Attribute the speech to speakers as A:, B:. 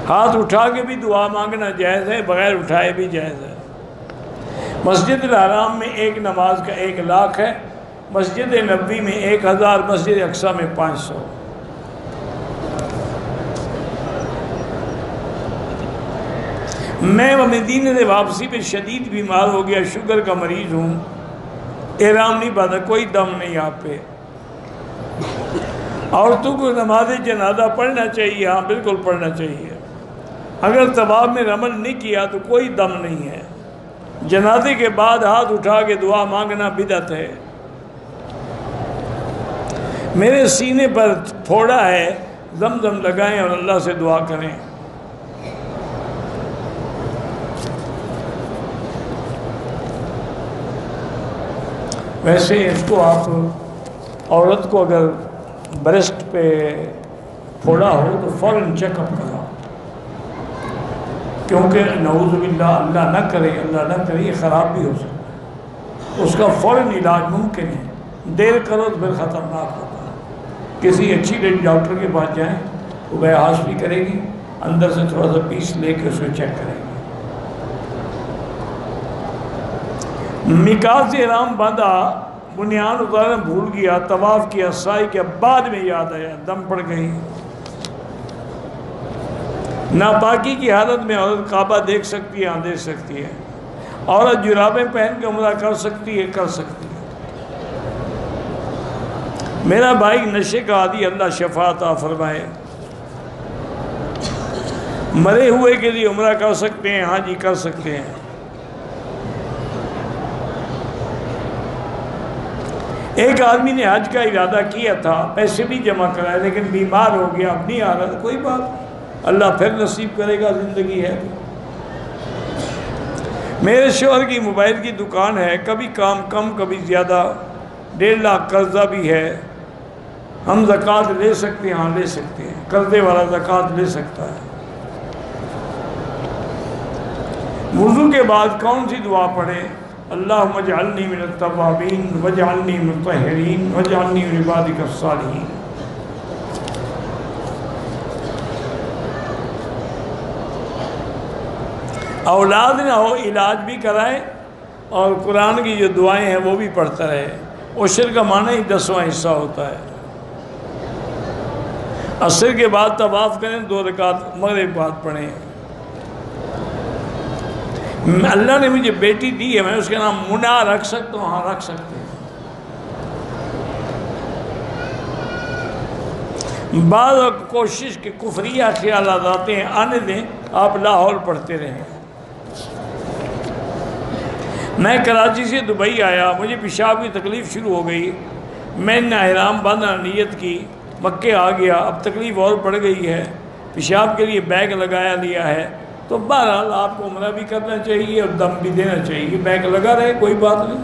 A: ہاتھ اٹھا کے بھی دعا مانگنا جائز ہے، بغیر اٹھائے بھی جائز ہے۔ مسجد الحرام میں ایک نماز کا 1,00,000 ہے، مسجد نبوی میں 1,000، مسجد اقصیٰ میں 500۔ میں مدینے سے واپسی پہ شدید بیمار ہو گیا، شوگر کا مریض ہوں، احرام نہیں باندھا، کوئی دم نہیں آپ پہ۔ عورتوں کو نماز جنازہ پڑھنا چاہیے، ہاں بالکل پڑھنا چاہیے۔ اگر طواف میں رمل نہیں کیا تو کوئی دم نہیں ہے۔ جنازے کے بعد ہاتھ اٹھا کے دعا مانگنا بدعت ہے۔ میرے سینے پر پھوڑا ہے، زمزم لگائیں اور اللہ سے دعا کریں۔ ویسے اس کو آپ عورت کو اگر بریسٹ پہ پھوڑا ہو تو فوراً چیک اپ کرو، کیونکہ نعوذ باللہ اللہ نہ کرے یہ خراب بھی ہو سکتا ہے، اس کا فوراً علاج ممکن ہے، دیر کرو تو پھر خطرناک ہوتا ہے۔ کسی اچھی ڈاکٹر کے پاس جائیں، وہ بحث بھی کرے گی، اندر سے تھوڑا سا پیس لے کے اس کو چیک کرے گی۔ میقات سے احرام باندھا، بنیاد اتارنا بھول گیا، طواف کیا، سعی کیا، بعد میں یاد آیا، دم پڑ گئی۔ ناپاکی کی حالت میں عورت کعبہ دیکھ سکتی ہے، ہاں دیکھ سکتی ہے۔ عورت جرابیں پہن کے عمرہ کر سکتی ہے، کر سکتی ہے۔ میرا بھائی نشے کا عادی، اللہ شفا عطا فرمائے۔ مرے ہوئے کے لیے عمرہ کر سکتے ہیں، ہاں جی کر سکتے ہیں۔ ایک آدمی نے حج کا ارادہ کیا تھا، پیسے بھی جمع کرائے، لیکن بیمار ہو گیا، اب نہیں آ رہا، کوئی بات، اللہ پھر نصیب کرے گا، زندگی ہے۔ میرے شوہر کی موبائل کی دکان ہے، کبھی کام کم کبھی زیادہ، 1.5 لاکھ قرضہ بھی ہے، ہم زکوٰۃ لے سکتے ہیں؟ ہاں لے سکتے ہیں، قرضے والا زکوٰۃ لے سکتا ہے۔ وضو کے بعد کون سی دعا پڑھیں؟ اللہم اجعلنی من التوابین واجعلنی من المطہرین واجعلنی من عبادک الصالحین۔ اولاد نہ ہو، علاج بھی کرائے اور قرآن کی جو دعائیں ہیں وہ بھی پڑھتا رہے۔ عشر کا معنی ہی 10واں حصہ ہوتا ہے۔ عصر کے بعد طواف کریں، 2 رکعت مغرب بعد پڑھیں۔ اللہ نے مجھے بیٹی دی ہے، میں اس کا نام منا رکھ سکتا ہوں؟ ہاں رکھ سکتے ہیں۔ بعض کوشش کے کفریہ خیالات آتے ہیں، آنے دیں، آپ لاہور پڑھتے رہیں۔ میں کراچی سے دبئی آیا، مجھے پیشاب کی تکلیف شروع ہو گئی، میں نے احرام باندھنا نیت کی، مکے آ گیا، اب تکلیف اور بڑھ گئی ہے، پیشاب کے لیے بیگ لگایا لیا ہے، تو بہرحال آپ کو عمرہ بھی کرنا چاہیے اور دم بھی دینا چاہیے، بیگ لگا رہے، کوئی بات نہیں۔